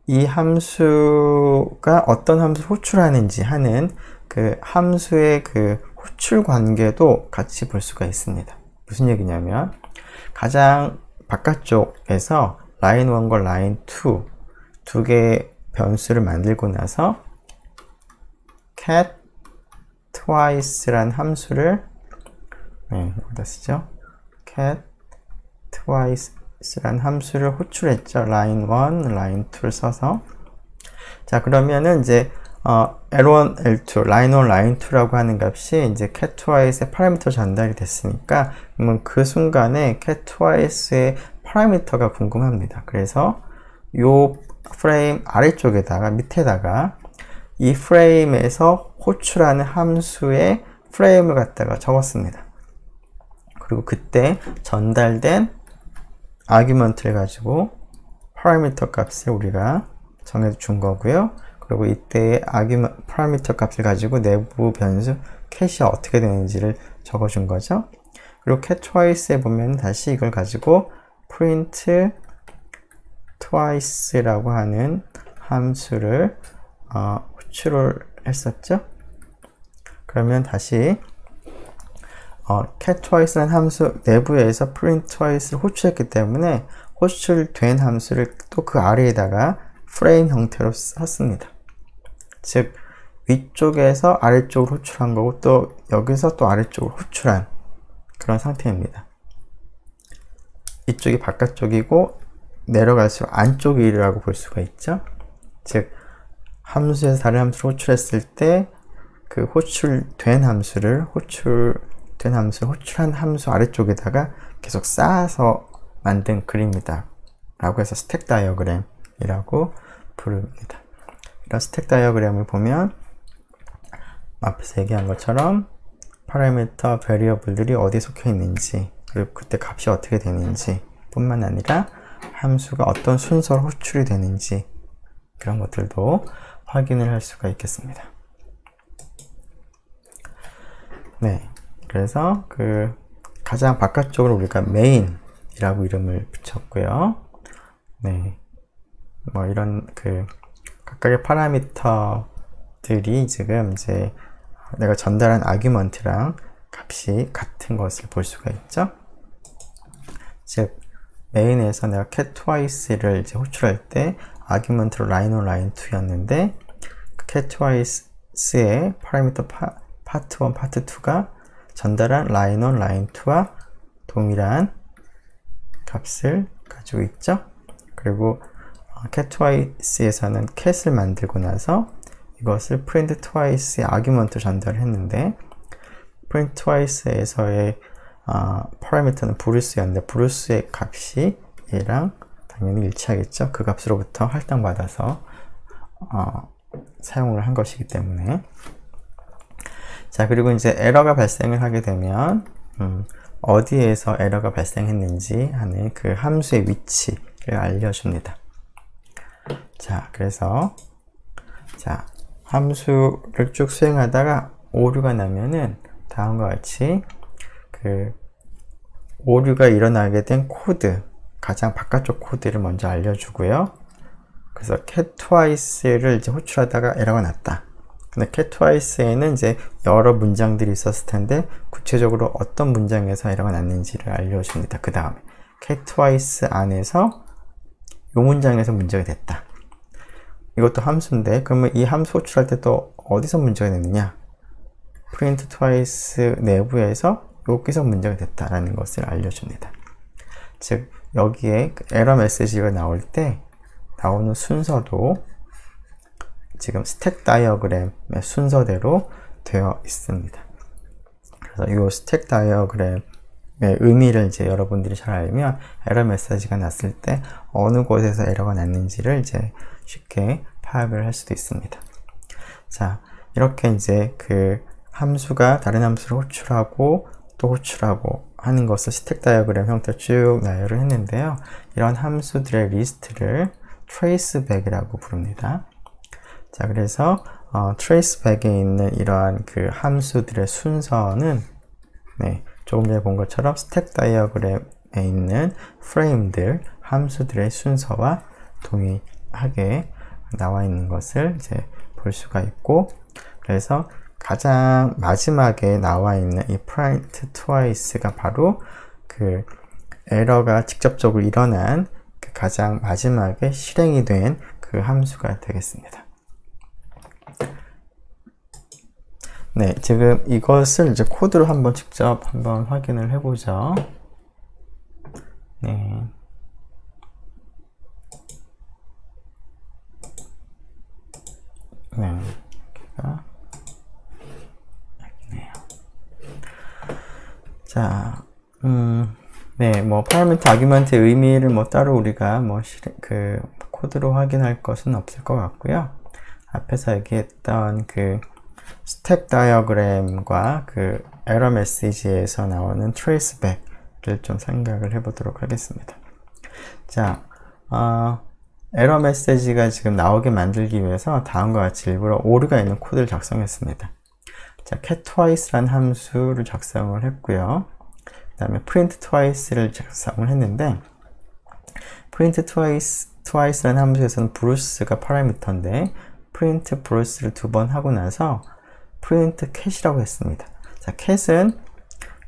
이 함수가 어떤 함수를 호출하는지 하는 그 함수의 그 호출 관계도 같이 볼 수가 있습니다. 무슨 얘기냐면, 가장 바깥쪽에서 line 1과 line 2 두 개의 변수를 만들고 나서 cat twice라는 함수를 여기다 쓰죠. cat twice라는 함수를 호출했죠. line 1, line 2를 써서. 자, 그러면은 이제 L1, L2, line 1, line 2라고 하는 값이 이제 cat twice의 파라미터 전달이 됐으니까, 그러면 그 순간에 cat twice의 파라미터가 궁금합니다. 그래서 요 프레임 아래쪽에다가, 밑에다가 이 프레임에서 호출하는 함수의 프레임을 갖다가 적었습니다. 그리고 그때 전달된 아규먼트를 가지고 파라미터 값을 우리가 정해준 거고요. 그리고 이때의 파라미터 값을 가지고 내부 변수 캣이 어떻게 되는지를 적어준 거죠. 그리고 cat twice에 보면 다시 이걸 가지고 print twice라고 하는 함수를 호출을 했었죠. 그러면 다시 cat twice라는 함수 내부에서 print twice를 호출했기 때문에 호출된 함수를 또 그 아래에다가 프레임 형태로 썼습니다. 즉 위쪽에서 아래쪽으로 호출한 거고 또 여기서 또 아래쪽으로 호출한 그런 상태입니다. 이쪽이 바깥쪽이고 내려갈수록 안쪽이라고 볼 수가 있죠. 즉 함수에서 다른 함수를 호출했을 때 그 호출한 함수를 호출한 함수 아래쪽에다가 계속 쌓아서 만든 그림이다 라고 해서 스택 다이어그램이라고 부릅니다. 이런 스택 다이어그램을 보면 앞에서 얘기한 것처럼 파라미터 베리어블들이 어디에 속해 있는지 그리고 그때 값이 어떻게 되는지 뿐만 아니라 함수가 어떤 순서로 호출이 되는지 그런 것들도 확인을 할 수가 있겠습니다. 네, 그래서 그 가장 바깥쪽으로 우리가 메인이라고 이름을 붙였고요. 네, 뭐 이런 그 각각의 파라미터들이 지금 이제 내가 전달한 아규먼트랑 값이 같은 것을 볼 수가 있죠. 즉 메인에서 내가 cat twice를 이제 호출할 때 아규먼트로 line 1, line 2였는데 그 cat twice의 파라미터 파트 1, 파트 2가 전달한 line 1, line 2와 동일한 값을 가지고 있죠. 그리고 cat twice에서는 cat을 만들고 나서 이것을 print twice의 아규먼트로 전달했는데 print twice에서의 파라미터는 브루스였는데 브루스의 값이 얘랑 당연히 일치하겠죠. 그 값으로부터 할당받아서 사용을 한 것이기 때문에. 자, 그리고 이제 에러가 발생을 하게 되면 어디에서 에러가 발생했는지 하는 그 함수의 위치를 알려줍니다. 자, 그래서 자, 함수를 쭉 수행하다가 오류가 나면은 다음과 같이 그 오류가 일어나게 된 코드, 가장 바깥쪽 코드를 먼저 알려주고요. 그래서 cat twice를 이제 호출하다가 에러가 났다. 근데 cat twice에는 이제 여러 문장들이 있었을 텐데 구체적으로 어떤 문장에서 에러가 났는지를 알려줍니다. 그 다음에 cat twice 안에서 이 문장에서 문제가 됐다. 이것도 함수인데 그러면 이 함수 호출할 때 또 어디서 문제가 됐느냐? print twice 내부에서 여기서 문제가 됐다라는 것을 알려줍니다. 즉 여기에 에러 메시지가 나올 때 나오는 순서도 지금 스택 다이어그램의 순서대로 되어 있습니다. 그래서 이 스택 다이어그램의 의미를 이제 여러분들이 잘 알면 에러 메시지가 났을 때 어느 곳에서 에러가 났는지를 이제 쉽게 파악을 할 수도 있습니다. 자, 이렇게 이제 그 함수가 다른 함수를 호출하고 또 호출하고 하는 것을 스택 다이어그램 형태로 쭉 나열을 했는데요. 이런 함수들의 리스트를 traceback이라고 부릅니다. 자, 그래서 traceback에 있는 이러한 그 함수들의 순서는 네, 조금 전에 본 것처럼 스택 다이어그램에 있는 프레임들, 함수들의 순서와 동일하게 나와 있는 것을 이제 볼 수가 있고, 그래서 가장 마지막에 나와 있는 이 print twice가 바로 그 에러가 직접적으로 일어난 그 가장 마지막에 실행이 된 그 함수가 되겠습니다. 네, 지금 이것을 이제 코드로 한번 직접 한번 확인을 해보죠. 네. 네, 여기가 여기네요. 자, 네, 뭐 파라미터 아규먼트의 의미를 뭐 따로 우리가 뭐 그 코드로 확인할 것은 없을 것 같고요. 앞에서 얘기했던 그 스택 다이어그램과 그 에러 메시지에서 나오는 트레이스백을 좀 생각을 해보도록 하겠습니다. 자, 에러 메시지가 지금 나오게 만들기 위해서 다음과 같이 일부러 오류가 있는 코드를 작성했습니다. 자, cat twice라는 함수를 작성을 했고요. 그 다음에 print twice를 작성을 했는데, print twice라는 함수에서는 브루스가 파라미터인데, print 브루스를 2번 하고 나서 print cat이라고 했습니다. 자, cat은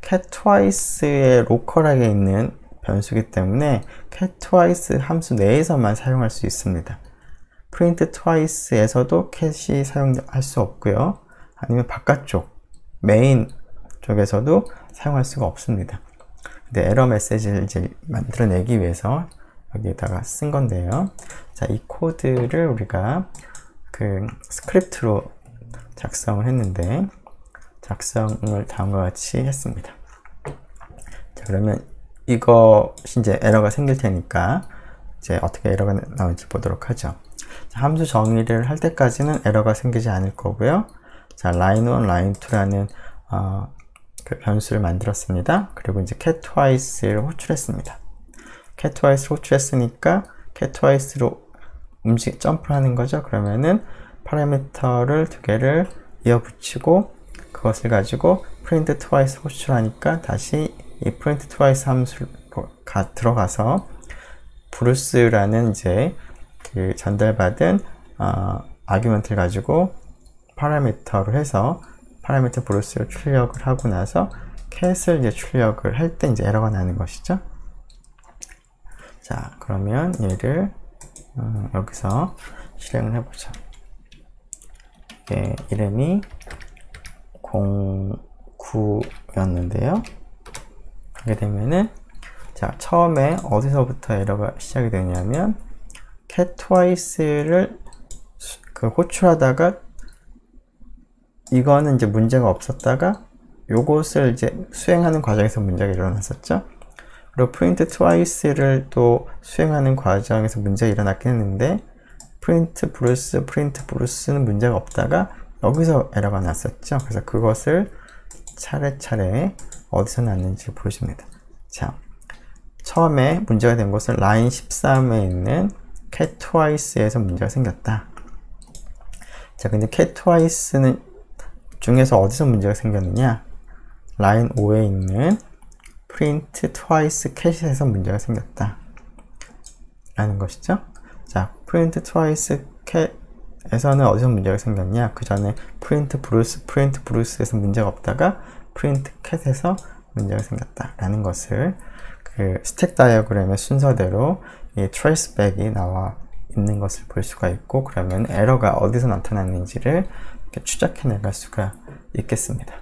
cat twice의 로컬하게 있는 변수이기 때문에 cat twice 함수 내에서만 사용할 수 있습니다. print twice에서도 cat이 사용할 수 없고요. 아니면 바깥쪽 메인 쪽에서도 사용할 수가 없습니다. 근데 에러 메시지를 이제 만들어내기 위해서 여기에다가 쓴 건데요. 자, 이 코드를 우리가 그 스크립트로 작성을 했는데, 작성을 다음과 같이 했습니다. 자, 그러면 이것이 이제 에러가 생길 테니까 이제 어떻게 에러가 나올지 보도록 하죠. 자, 함수 정의를 할 때까지는 에러가 생기지 않을 거고요. 자, line1, line2라는 그 변수를 만들었습니다. 그리고 이제 cat twice를 호출했습니다. cat twice를 호출했으니까 cat twice로 점프를 하는 거죠. 그러면은 파라미터를 2개를 이어붙이고 그것을 가지고 print twice 호출하니까 다시 이 print twice 함수로 들어가서 브루스라는 이제 그 전달받은 아규먼트를 가지고 파라미터를 해서 파라미터 브루스를 출력을 하고 나서 cat을 이제 출력을 할 때 이제 에러가 나는 것이죠. 자, 그러면 얘를 여기서 실행을 해보죠. 이름이 09였는데요. 하게 되면은, 자, 처음에 어디서부터 에러가 시작이 되냐면 cat twice를 그 호출하다가 이거는 이제 문제가 없었다가 요것을 이제 수행하는 과정에서 문제가 일어났었죠. 그리고 print twice를 또 수행하는 과정에서 문제가 일어났긴 했는데 print 브루스는 문제가 없다가 여기서 에러가 났었죠. 그래서 그것을 차례차례 어디서 났는지 보여줍니다. 자, 처음에 문제가 된 것은 라인 13에 있는 cat twice에서 문제가 생겼다. 자, 근데 cat twice는 중에서 어디서 문제가 생겼느냐? 라인 5에 있는 print twice cat에서 문제가 생겼다 라는 것이죠. 자, print twice cat에서는 어디서 문제가 생겼냐? 그 전에 print 브루스에서 문제가 없다가 print cat에서 문제가 생겼다 라는 것을 그 스택 다이어그램의 순서대로 이 트레이스백이 나와 있는 것을 볼 수가 있고, 그러면 에러가 어디서 나타났는지를 이렇게 추적해 나갈 수가 있겠습니다.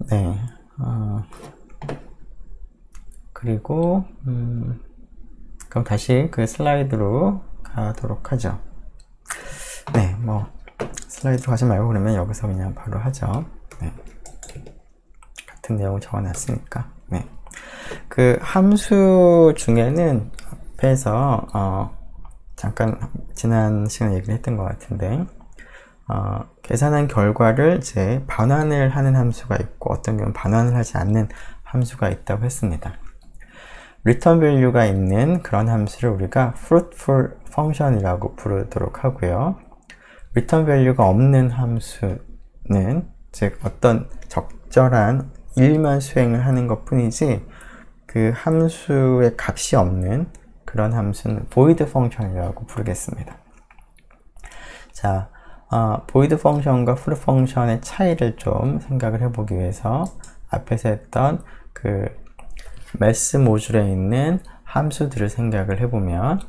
네. 그리고 그럼 다시 그 슬라이드로 가도록 하죠. 네, 뭐 슬라이드로 가지 말고 그러면 여기서 그냥 바로 하죠. 네. 같은 내용을 적어놨으니까. 네. 그 함수 중에는 앞에서 잠깐 지난 시간에 얘기를 했던 것 같은데, 계산한 결과를 이제 반환을 하는 함수가 있고 어떤 경우는 반환을 하지 않는 함수가 있다고 했습니다. return value가 있는 그런 함수를 우리가 fruitful function이라고 부르도록 하고요. return value가 없는 함수는 즉 어떤 적절한 일만 수행을 하는 것 뿐이지 그 함수의 값이 없는 그런 함수는 void function이라고 부르겠습니다. 자, void function과 full function의 차이를 좀 생각을 해보기 위해서 앞에서 했던 그 math 모듈에 있는 함수들을 생각을 해보면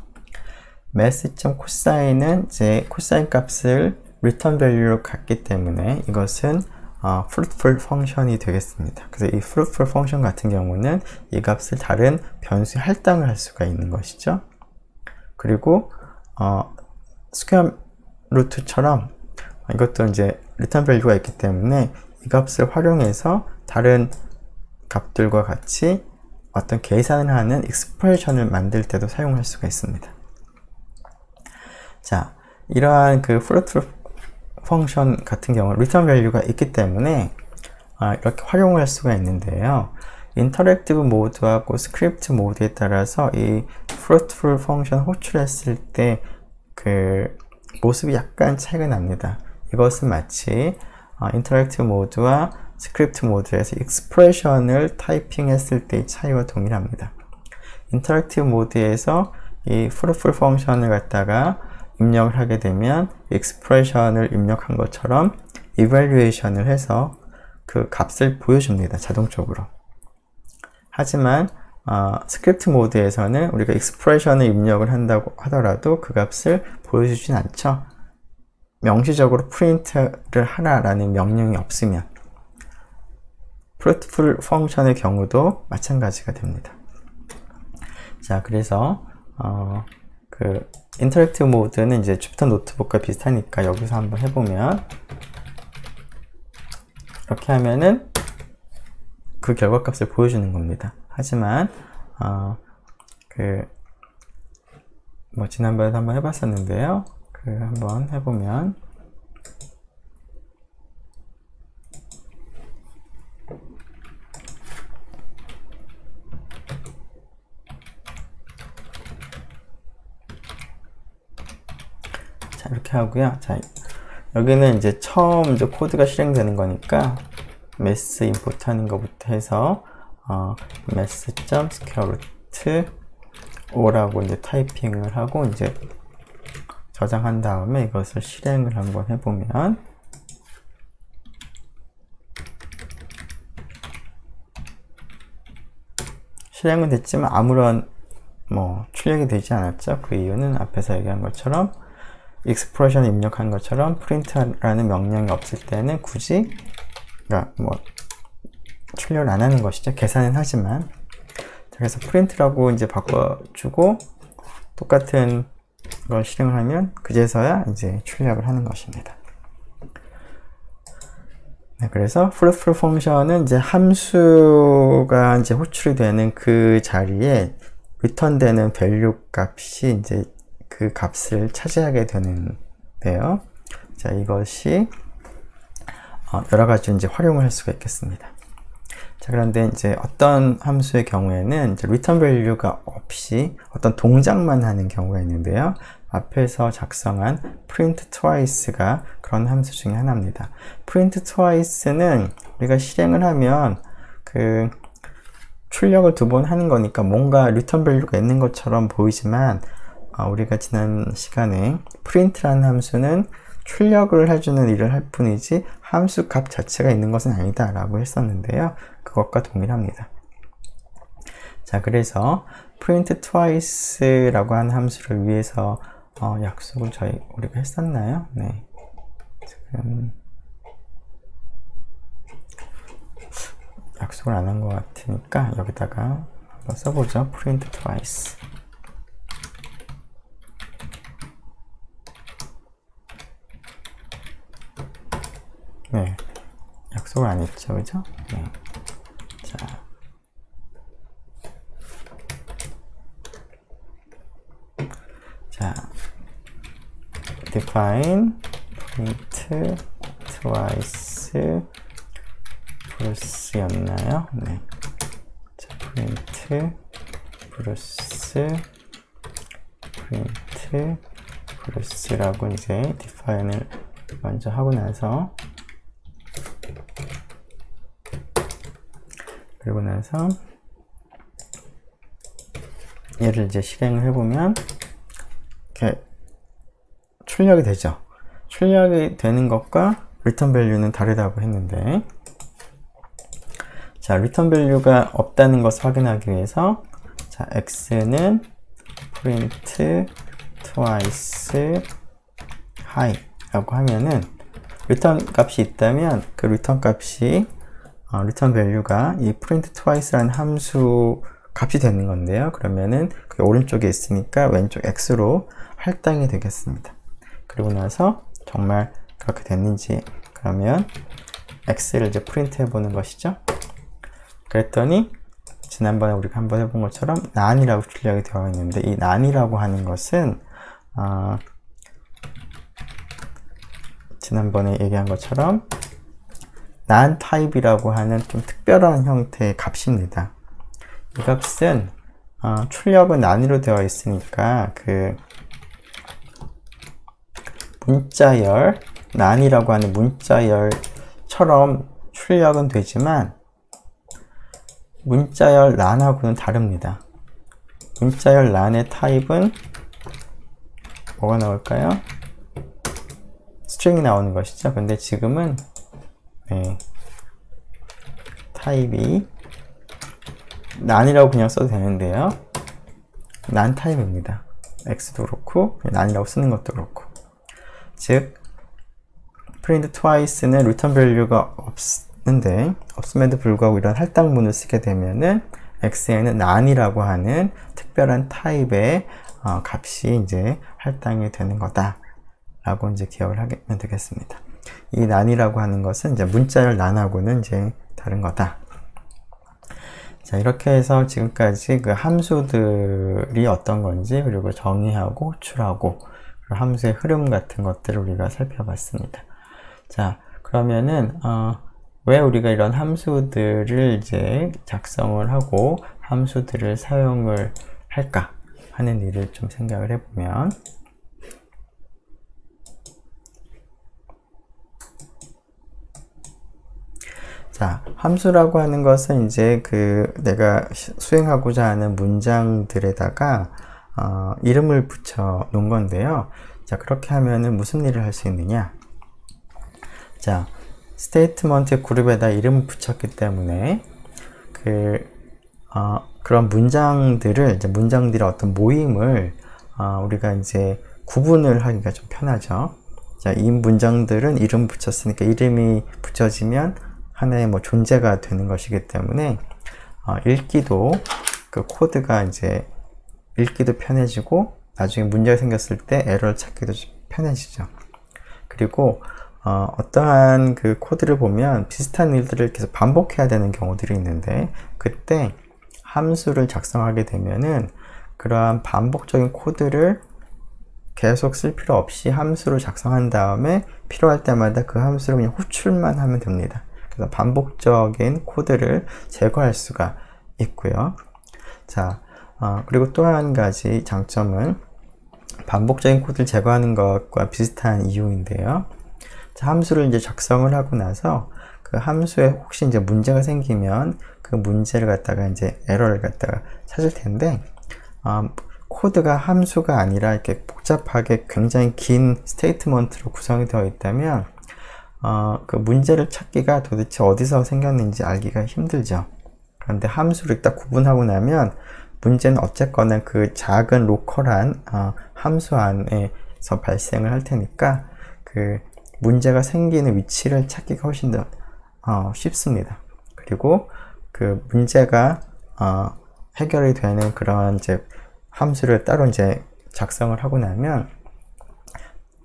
math.cossine은 이제 코사인 값을 return value로 갖기 때문에 이것은 fruitful function이 되겠습니다. 그래서 이 fruitful function 같은 경우는 이 값을 다른 변수에 할당을 할 수가 있는 것이죠. 그리고 스퀘어 루트처럼 이것도 이제 return value가 있기 때문에 이 값을 활용해서 다른 값들과 같이 어떤 계산을 하는 expression을 만들 때도 사용할 수가 있습니다. 자, 이러한 그 fruitful 펑션 같은 경우 return value가 있기 때문에 이렇게 활용할 수가 있는데요. 인터랙티브 모드하고 스크립트 모드에 따라서 이 fruitful 펑션 호출했을 때 그 모습이 약간 차이가 납니다. 이것은 마치 인터랙티브 모드와 스크립트 모드에서 익스프레션을 타이핑했을 때의 차이와 동일합니다. 인터랙티브 모드에서 이 fruitful 펑션을 갖다가 입력을 하게 되면 익스프레션을 입력한 것처럼 이밸류에이션을 해서 그 값을 보여줍니다. 자동적으로. 하지만 스크립트 모드에서는 우리가 익스프레션을 입력을 한다고 하더라도 그 값을 보여주진 않죠. 명시적으로 프린트를 하라라는 명령이 없으면 fruitful 펑션의 경우도 마찬가지가 됩니다. 자, 그래서 그 인터랙티브 모드는 이제 주피터 노트북과 비슷하니까 여기서 한번 해보면 이렇게 하면은 그 결과값을 보여주는 겁니다. 하지만 지난번에도 한번 해봤었는데요. 한번 해보면 자, 이렇게 하고요. 자, 여기는 이제 처음 이제 코드가 실행되는 거니까 mass import 하는 것부터 해서 mass.squareroot5라고 이제 타이핑을 하고 이제 저장한 다음에 이것을 실행을 한번 해보면 실행은 됐지만 아무런 출력이 되지 않았죠. 그 이유는 앞에서 얘기한 것처럼 익스프레션 입력한 것처럼 print라는 명령이 없을 때는 굳이 출력을 안 하는 것이죠. 계산은 하지만. 그래서 print라고 이제 바꿔주고 똑같은 걸 실행을 하면 그제서야 이제 출력을 하는 것입니다. 네, 그래서 fruitful 펑션은 이제 함수가 이제 호출이 되는 그 자리에 return되는 value 값이 이제 그 값을 차지하게 되는데요. 자, 이것이 여러 가지 이제 활용을 할 수가 있겠습니다. 자, 그런데 이제 어떤 함수의 경우에는 이제 return value가 없이 어떤 동작만 하는 경우가 있는데요. 앞에서 작성한 print twice가 그런 함수 중에 하나입니다. print twice는 우리가 실행을 하면 그 출력을 2번 하는 거니까 뭔가 return value가 있는 것처럼 보이지만 우리가 지난 시간에 print라는 함수는 출력을 해주는 일을 할 뿐이지 함수 값 자체가 있는 것은 아니다 라고 했었는데요. 그것과 동일합니다. 자, 그래서 print twice라고 하는 함수를 위해서 약속을 우리가 했었나요? 네. 지금 약속을 안 한 것 같으니까 여기다가 한번 써보죠. print twice. 네, 약속을 안 했죠, 그죠? 네. 자, define print twice plus,였나요? 네. 자, print plus라고 이제 define을 먼저 하고 나서 그리고 나서 얘를 이제 실행을 해보면 이렇게 출력이 되죠. 출력이 되는 것과 return value는 다르다고 했는데, 자, return value가 없다는 것을 확인하기 위해서 자, x는 print twice high 라고 하면은 return 값이 있다면 그 return 값이 return value가 이 print twice라는 함수 값이 되는 건데요. 그러면은 그게 오른쪽에 있으니까 왼쪽 x로 할당이 되겠습니다. 그리고 나서 정말 그렇게 됐는지 그러면 x를 이제 프린트 해보는 것이죠. 그랬더니 지난번에 우리가 한번 해본 것처럼 none이라고 출력이 되어 있는데 이 none이라고 하는 것은 지난번에 얘기한 것처럼 non type이라고 하는 좀 특별한 형태의 값입니다. 이 값은 출력은 non으로 되어 있으니까 그 문자열 non이라고 하는 문자열처럼 출력은 되지만 문자열 non하고는 다릅니다. 문자열 non의 타입은 뭐가 나올까요? 스트링이 나오는 것이죠. 근데 지금은 타입이 non이라고 그냥 써도 되는데요. non 타입입니다. x도 그렇고 non이라고 쓰는 것도 그렇고, 즉 print twice는 return value가 없음에도 불구하고 이런 할당문을 쓰게 되면은 x에는 non이라고 하는 특별한 타입의 값이 이제 할당이 되는 거다 라고 이제 기억을 하면 되겠습니다. 이 non이라고 하는 것은 이제 문자열 non하고는 이제 다른 거다. 자, 이렇게 해서 지금까지 그 함수들이 어떤 건지, 그리고 정의하고 호출하고 함수의 흐름 같은 것들을 우리가 살펴봤습니다. 자, 그러면은 왜 우리가 이런 함수들을 이제 작성을 하고 함수들을 사용을 할까 하는 일을 좀 생각을 해보면, 자, 함수라고 하는 것은 이제 그 내가 수행하고자 하는 문장들에다가 이름을 붙여 놓은 건데요. 자, 그렇게 하면은 무슨 일을 할 수 있느냐? 자, 스테이트먼트 그룹에다 이름을 붙였기 때문에 그런 문장들을 이제 문장들의 어떤 모임을 우리가 이제 구분을 하기가 좀 편하죠. 자, 이 문장들은 이름 붙였으니까 이름이 붙여지면 하나의 뭐 존재가 되는 것이기 때문에 읽기도 그 코드가 이제 읽기도 편해지고 나중에 문제가 생겼을 때 에러를 찾기도 편해지죠. 그리고 어떠한 그 코드를 보면 비슷한 일들을 계속 반복해야 되는 경우들이 있는데, 그때 함수를 작성하게 되면은 그러한 반복적인 코드를 계속 쓸 필요 없이 함수를 작성한 다음에 필요할 때마다 그 함수를 그냥 호출만 하면 됩니다. 그래서 반복적인 코드를 제거할 수가 있고요. 자, 그리고 또 한 가지 장점은 반복적인 코드를 제거하는 것과 비슷한 이유인데요. 자, 함수를 이제 작성을 하고 나서 그 함수에 혹시 이제 문제가 생기면 그 문제를 갖다가 이제 에러를 갖다가 찾을 텐데, 코드가 함수가 아니라 이렇게 복잡하게 굉장히 긴 스테이트먼트로 구성이 되어 있다면 그 문제를 찾기가 도대체 어디서 생겼는지 알기가 힘들죠. 그런데 함수를 딱 구분하고 나면 문제는 어쨌거나 그 작은 로컬한 함수 안에서 발생을 할 테니까 그 문제가 생기는 위치를 찾기가 훨씬 더 쉽습니다. 그리고 그 문제가 해결이 되는 그런 이제 함수를 따로 이제 작성을 하고 나면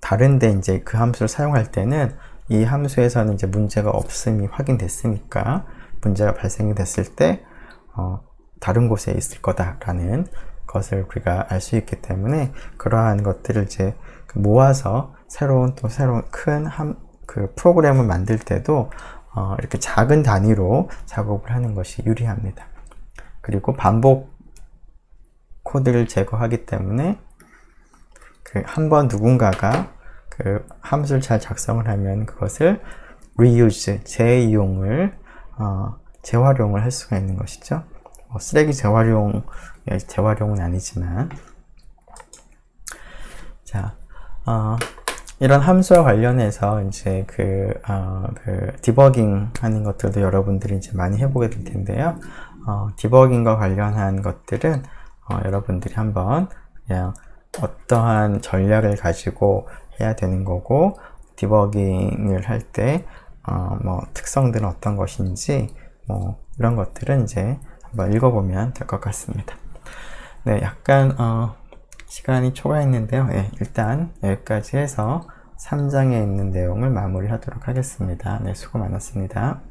다른데 이제 그 함수를 사용할 때는 이 함수에서는 이제 문제가 없음이 확인됐으니까 문제가 발생이 됐을 때 다른 곳에 있을 거다라는 것을 우리가 알 수 있기 때문에 그러한 것들을 이제 모아서 새로운 큰 그 프로그램을 만들 때도 이렇게 작은 단위로 작업을 하는 것이 유리합니다. 그리고 반복 코드를 제거하기 때문에 그 한번 누군가가 그 함수를 잘 작성을 하면 그것을 reuse, 재이용을 재활용을 할 수가 있는 것이죠. 쓰레기 재활용은 아니지만, 자, 이런 함수와 관련해서 이제 그 디버깅 하는 것들도 여러분들이 이제 많이 해보게 될 텐데요. 디버깅과 관련한 것들은 여러분들이 한번 그냥 어떠한 전략을 가지고 해야 되는 거고, 디버깅을 할 때 뭐 특성들은 어떤 것인지 뭐 이런 것들은 이제 한번 읽어보면 될 것 같습니다. 네, 약간 시간이 초과했는데요. 네, 일단 여기까지 해서 3장에 있는 내용을 마무리하도록 하겠습니다. 네, 수고 많았습니다.